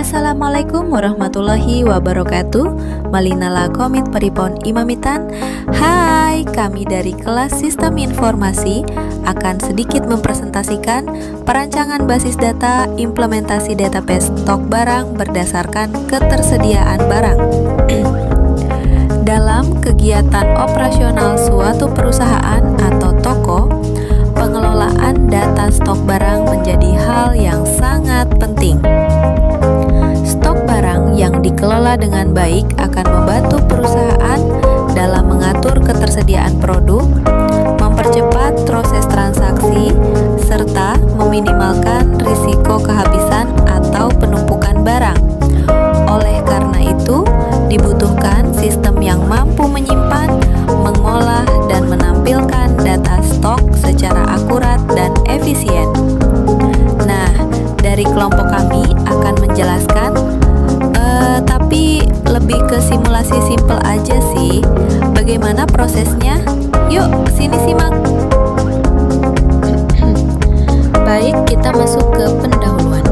Assalamualaikum warahmatullahi wabarakatuh. Malinala komit peripon imamitan. Hai, kami dari kelas Sistem Informasi akan sedikit mempresentasikan perancangan basis data implementasi database stok barang berdasarkan ketersediaan barang. Dalam kegiatan operasional suatu perusahaan atau toko, pengelolaan data stok barang menjadi hal yang sangat penting. Stok barang yang dikelola dengan baik akan membantu perusahaan dalam mengatur ketersediaan produk, mempercepat proses transaksi, serta meminimalkan risiko kehabisan atau penumpukan barang. Oleh karena itu, dibutuhkan sistem yang mampu menyimpan, mengolah, dan menampilkan data stok secara akurat dan efisien. Nah, dari kelompok kami akan menjelaskan, tapi lebih ke simulasi simple aja sih. Bagaimana prosesnya? Yuk, sini simak. Baik, kita masuk ke pendahuluan.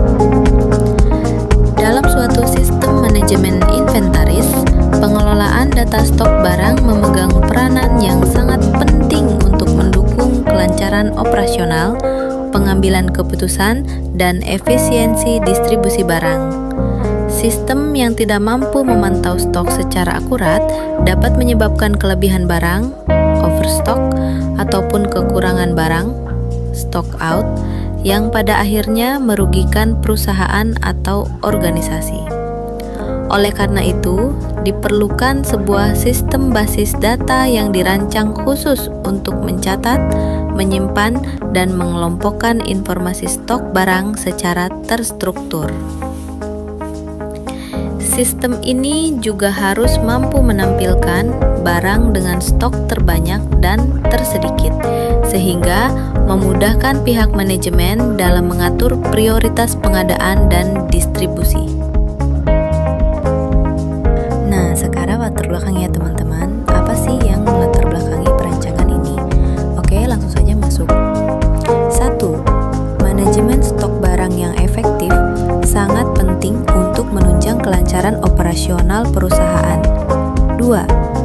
Dalam suatu sistem manajemen inventaris, pengelolaan data stok barang memegang peranan yang sangat penting untuk mendukung kelancaran operasional, pengambilan keputusan, dan efisiensi distribusi barang. Sistem yang tidak mampu memantau stok secara akurat dapat menyebabkan kelebihan barang, overstock, ataupun kekurangan barang, stock out, yang pada akhirnya merugikan perusahaan atau organisasi. Oleh karena itu, diperlukan sebuah sistem basis data yang dirancang khusus untuk mencatat, menyimpan, dan mengelompokkan informasi stok barang secara terstruktur. Sistem ini juga harus mampu menampilkan barang dengan stok terbanyak dan tersedikit, sehingga memudahkan pihak manajemen dalam mengatur prioritas pengadaan dan distribusi. Nah, sekarang latar belakang ya teman-teman. Apa sih yang melatar belakangi perancangan ini? Oke, langsung saja masuk. 1. Manajemen stok barang yang efektif sangat penting untuk menunjang kelancaran operasional perusahaan. 2.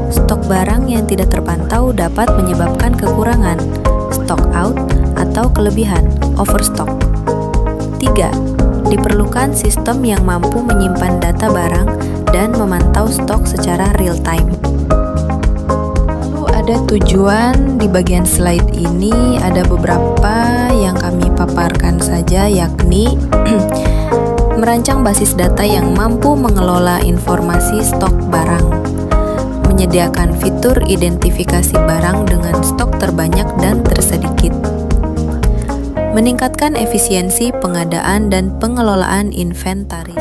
Stok barang yang tidak terpantau dapat menyebabkan kekurangan, stock out, atau kelebihan, overstock. 3. Diperlukan sistem yang mampu menyimpan data barang dan memantau stok secara real time. Lalu ada tujuan di bagian slide ini, ada beberapa yang kami paparkan saja, yakni merancang basis data yang mampu mengelola informasi stok barang, menyediakan fitur identifikasi barang dengan stok terbanyak dan tersedikit, meningkatkan efisiensi pengadaan dan pengelolaan inventaris.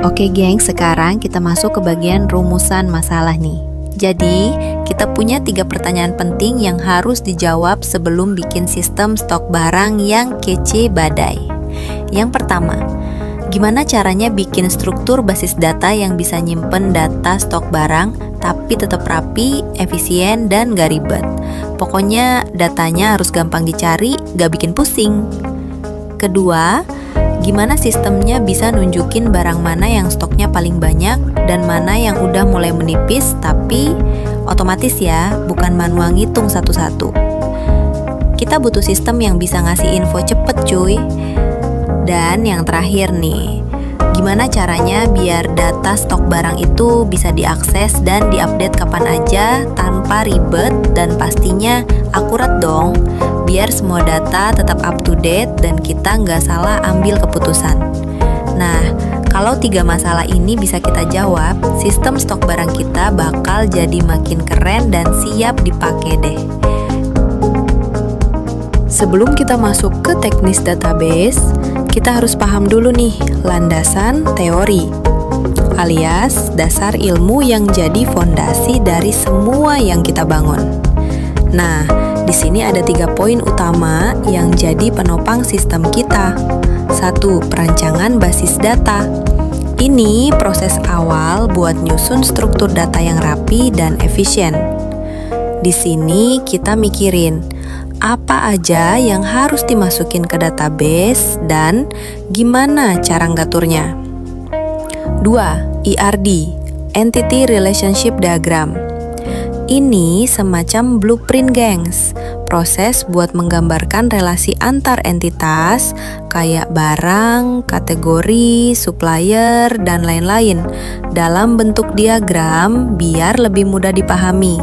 Oke geng, sekarang kita masuk ke bagian rumusan masalah nih. Jadi, kita punya 3 pertanyaan penting yang harus dijawab sebelum bikin sistem stok barang yang kece badai. Yang pertama, gimana caranya bikin struktur basis data yang bisa nyimpen data stok barang tapi tetap rapi, efisien, dan gak ribet? Pokoknya datanya harus gampang dicari, gak bikin pusing. Kedua, gimana sistemnya bisa nunjukin barang mana yang stoknya paling banyak dan mana yang udah mulai menipis, tapi otomatis ya, bukan manual ngitung satu-satu. Kita butuh sistem yang bisa ngasih info cepet cuy. Dan yang terakhir nih, gimana caranya biar data stok barang itu bisa diakses dan diupdate kapan aja tanpa ribet dan pastinya akurat dong, biar semua data tetap up to date dan kita nggak salah ambil keputusan. Nah, kalau 3 masalah ini bisa kita jawab, sistem stok barang kita bakal jadi makin keren dan siap dipakai deh. Sebelum kita masuk ke teknis database, kita harus paham dulu nih landasan teori, alias dasar ilmu yang jadi fondasi dari semua yang kita bangun. Nah, di sini ada 3 poin utama yang jadi penopang sistem kita. 1. Perancangan basis data. Ini proses awal buat nyusun struktur data yang rapi dan efisien. Di sini kita mikirin apa aja yang harus dimasukin ke database dan gimana cara ngaturnya. 2. ERD, Entity Relationship Diagram. Ini semacam blueprint, gengs. Proses buat menggambarkan relasi antar entitas kayak barang, kategori, supplier, dan lain-lain dalam bentuk diagram biar lebih mudah dipahami.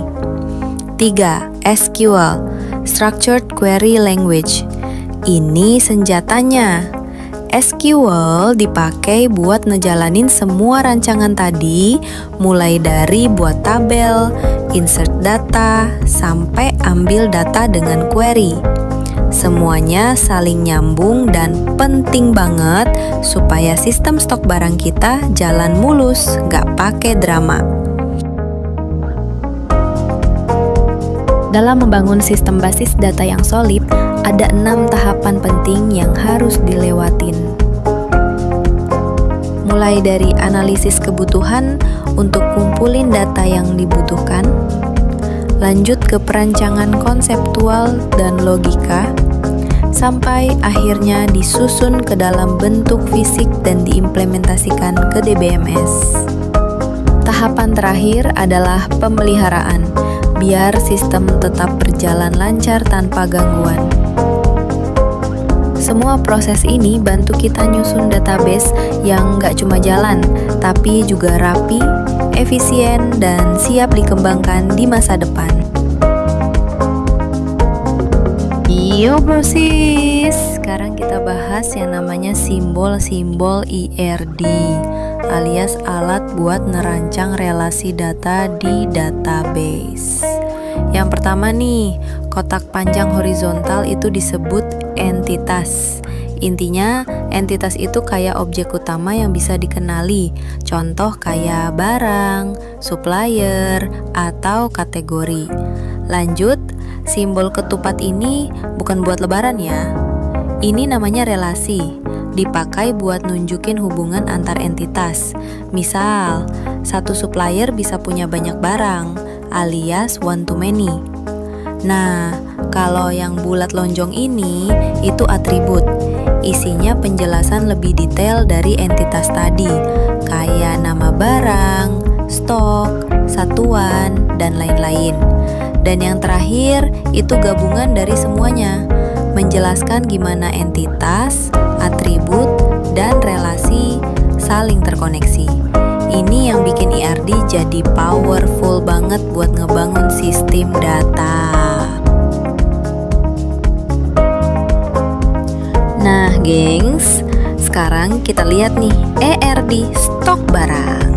3. SQL, Structured Query Language. Ini senjatanya. SQL dipakai buat ngejalanin semua rancangan tadi, mulai dari buat tabel, insert data, sampai ambil data dengan query. Semuanya saling nyambung dan penting banget supaya sistem stok barang kita jalan mulus, gak pakai drama. Dalam membangun sistem basis data yang solid, ada 6 tahapan penting yang harus dilewatin. Mulai dari analisis kebutuhan untuk kumpulin data yang dibutuhkan, lanjut ke perancangan konseptual dan logika, sampai akhirnya disusun ke dalam bentuk fisik dan diimplementasikan ke DBMS. Tahapan terakhir adalah pemeliharaan, biar sistem tetap berjalan lancar tanpa gangguan. Semua proses ini bantu kita nyusun database yang gak cuma jalan, tapi juga rapi, efisien, dan siap dikembangkan di masa depan. Yo brosis, sekarang kita bahas yang namanya simbol-simbol ERD, alias alat buat nerancang relasi data di database. Yang pertama nih, kotak panjang horizontal itu disebut entitas. Intinya, entitas itu kayak objek utama yang bisa dikenali. Contoh kayak barang, supplier, atau kategori. Lanjut, simbol ketupat ini bukan buat lebaran ya. Ini namanya relasi, dipakai buat nunjukin hubungan antar entitas. Misal, satu supplier bisa punya banyak barang, alias one to many. Nah, kalau yang bulat lonjong ini, itu atribut. Isinya penjelasan lebih detail dari entitas tadi, kayak nama barang, stok, satuan, dan lain-lain. Dan yang terakhir, itu gabungan dari semuanya, menjelaskan gimana entitas, atribut, dan relasi saling terkoneksi. Ini yang bikin ERD jadi powerful banget buat ngebangun sistem data. Nah, gengs, sekarang kita lihat nih ERD stok barang,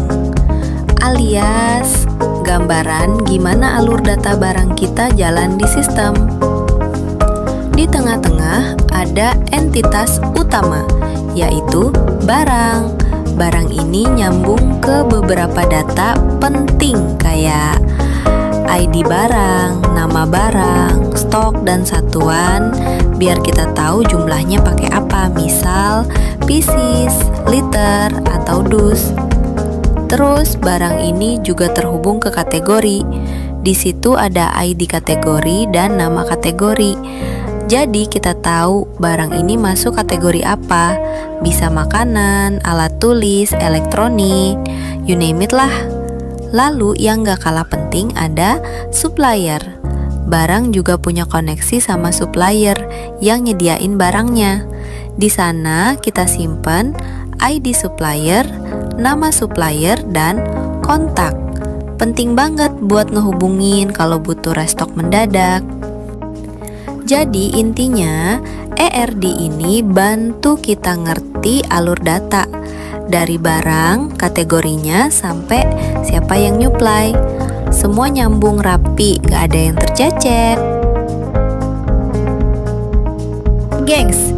alias gambaran gimana alur data barang kita jalan di sistem. Di tengah-tengah ada entitas utama, yaitu barang. Barang ini nyambung ke beberapa data penting kayak ID barang, nama barang, stok, dan satuan, biar kita tahu jumlahnya pakai apa, misal pieces, liter, atau dus. Terus barang ini juga terhubung ke kategori. Di situ ada ID kategori dan nama kategori. Jadi kita tahu barang ini masuk kategori apa. Bisa makanan, alat tulis, elektronik, you name it lah. Lalu yang gak kalah penting ada supplier. Barang juga punya koneksi sama supplier yang nyediain barangnya. Di sana kita simpen ID supplier, nama supplier, dan kontak. Penting banget buat ngehubungin kalau butuh restock mendadak. Jadi intinya ERD ini bantu kita ngerti alur data dari barang, kategorinya, sampai siapa yang nyuplai. Semua nyambung rapi, gak ada yang tercecer. Gengs,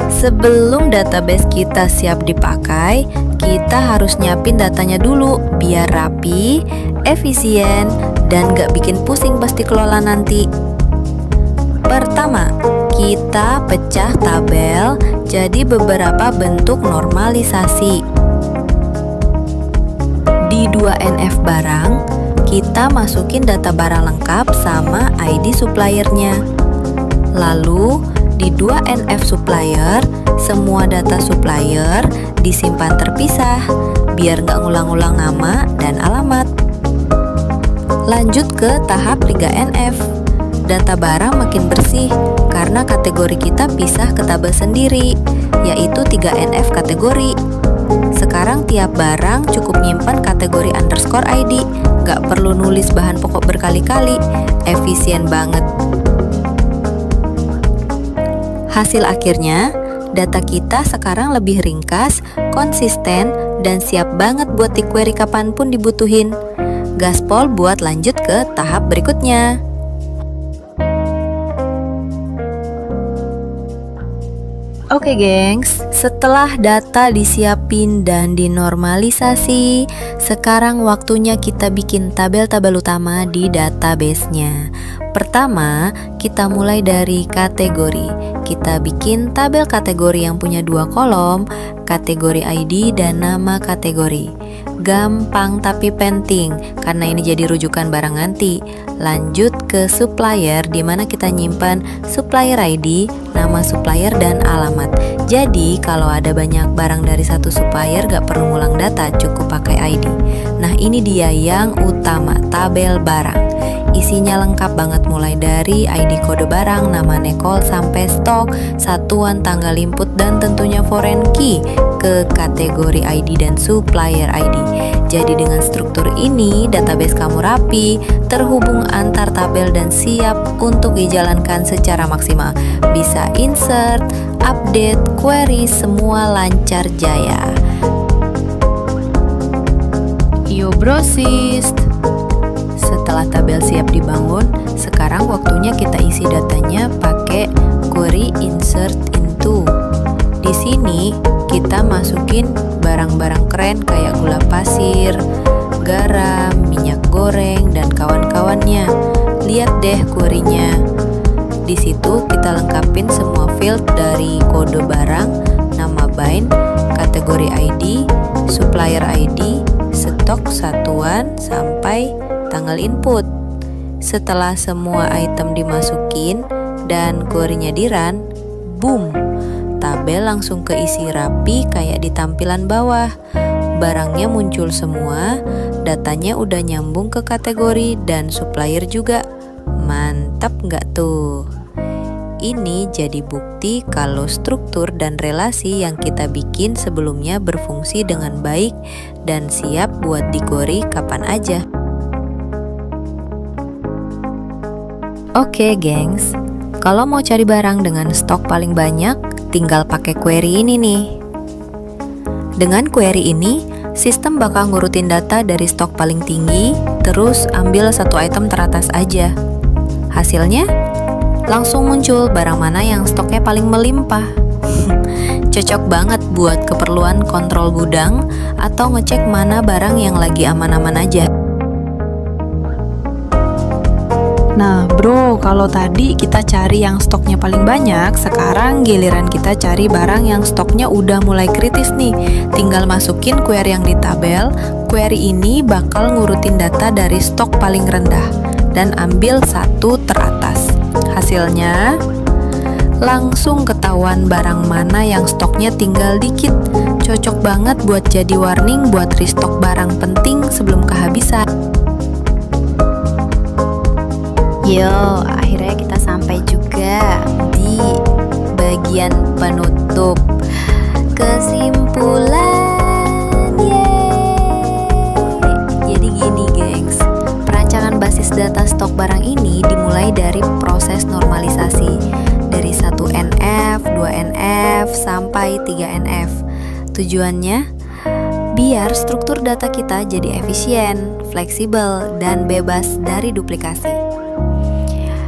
sebelum database kita siap dipakai, kita harus nyiapin datanya dulu biar rapi, efisien, dan gak bikin pusing pas dikelola nanti. Pertama, kita pecah tabel jadi beberapa bentuk normalisasi. Di 2NF barang, kita masukin data barang lengkap sama ID suppliernya. Lalu di 2NF supplier, semua data supplier disimpan terpisah biar nggak ngulang-ngulang nama dan alamat. Lanjut ke tahap 3NF. Data barang makin bersih karena kategori kita pisah ke tabel sendiri, yaitu 3NF kategori. Sekarang tiap barang cukup nyimpan kategori underscore ID, nggak perlu nulis bahan pokok berkali-kali, efisien banget. Hasil akhirnya, data kita sekarang lebih ringkas, konsisten, dan siap banget buat di-query kapanpun dibutuhin. Gaspol buat lanjut ke tahap berikutnya. Oke gengs, setelah data disiapin dan dinormalisasi, sekarang waktunya kita bikin tabel-tabel utama di database-nya. Pertama, kita mulai dari kategori. Kita bikin tabel kategori yang punya 2 kolom, kategori ID dan nama kategori. Gampang tapi penting, karena ini jadi rujukan barang nanti. Lanjut ke supplier, di mana kita nyimpan supplier ID, nama supplier dan alamat. Jadi kalau ada banyak barang dari satu supplier gak perlu ngulang data, cukup pakai ID. Nah ini dia yang utama, tabel barang. Isinya lengkap banget mulai dari ID kode barang, nama nekol sampai stok, satuan tanggal input dan tentunya foreign key ke kategori ID dan supplier ID. Jadi dengan struktur ini database kamu rapi, terhubung antar tabel dan siap untuk dijalankan secara maksimal. Bisa insert, update, query, semua lancar jaya. Yo brosis. Setelah tabel siap dibangun, sekarang waktunya kita isi datanya pakai query insert into. Di sini kita masukin barang-barang keren kayak gula pasir, garam, minyak goreng, dan kawan-kawannya. Lihat deh query-nya. Di situ kita lengkapin semua field dari kode barang, nama bind, kategori ID, supplier ID, stok satuan, sampai tanggal input. Setelah semua item dimasukin dan query-nya di-run, boom, tabel langsung keisi rapi kayak di tampilan bawah. Barangnya muncul semua, datanya udah nyambung ke kategori dan supplier juga. Mantap nggak tuh? Ini jadi bukti kalau struktur dan relasi yang kita bikin sebelumnya berfungsi dengan baik dan siap buat di-query kapan aja. Oke gengs, kalau mau cari barang dengan stok paling banyak, tinggal pakai query ini nih. Dengan query ini, sistem bakal ngurutin data dari stok paling tinggi, terus ambil satu item teratas aja. Hasilnya, langsung muncul barang mana yang stoknya paling melimpah. Cocok banget buat keperluan kontrol gudang atau ngecek mana barang yang lagi aman-aman aja. Nah bro, kalau tadi kita cari yang stoknya paling banyak, sekarang giliran kita cari barang yang stoknya udah mulai kritis nih. Tinggal masukin query yang di tabel. Query ini bakal ngurutin data dari stok paling rendah dan ambil satu teratas. Hasilnya langsung ketahuan barang mana yang stoknya tinggal dikit. Cocok banget buat jadi warning buat restock barang penting sebelum kehabisan. Yo, akhirnya kita sampai juga di bagian penutup. Kesimpulan, jadi gini gengs, perancangan basis data stok barang ini dimulai dari proses normalisasi dari 1NF, 2NF, sampai 3NF. Tujuannya biar struktur data kita jadi efisien, fleksibel, dan bebas dari duplikasi.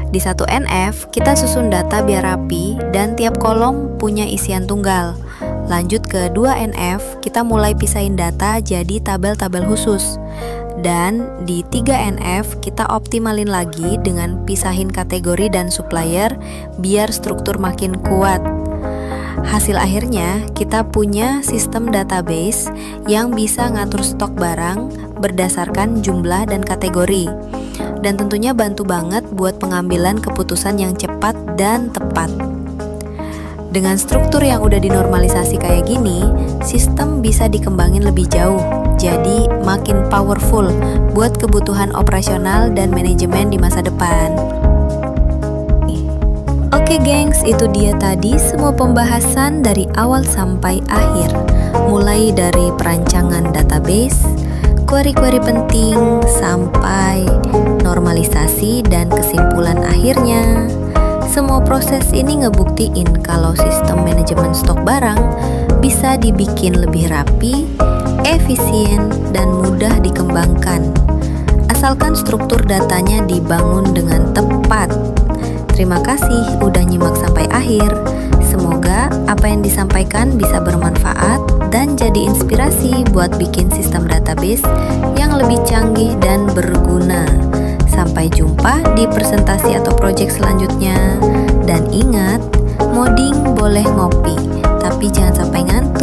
Di 1NF, kita susun data biar rapi dan tiap kolom punya isian tunggal. Lanjut ke 2NF, kita mulai pisahin data jadi tabel-tabel khusus. Dan di 3NF, kita optimalin lagi dengan pisahin kategori dan supplier biar struktur makin kuat. Hasil akhirnya, kita punya sistem database yang bisa ngatur stok barang berdasarkan jumlah dan kategori. dan tentunya bantu banget buat pengambilan keputusan yang cepat dan tepat. Dengan struktur yang udah dinormalisasi kayak gini, sistem bisa dikembangin lebih jauh, jadi makin powerful buat kebutuhan operasional dan manajemen di masa depan. Oke gengs, itu dia tadi semua pembahasan dari awal sampai akhir. Mulai dari perancangan database, query-query penting, sampai normalisasi dan kesimpulan akhirnya. Semua proses ini ngebuktiin kalau sistem manajemen stok barang bisa dibikin lebih rapi, efisien, dan mudah dikembangkan. Asalkan struktur datanya dibangun dengan tepat. Terima kasih udah nyimak sampai akhir. Semoga apa yang disampaikan bisa bermanfaat dan jadi inspirasi buat bikin sistem database yang lebih canggih dan berguna. Sampai jumpa di presentasi atau project selanjutnya. Dan ingat, ngoding boleh ngopi, tapi jangan sampai ngantuk.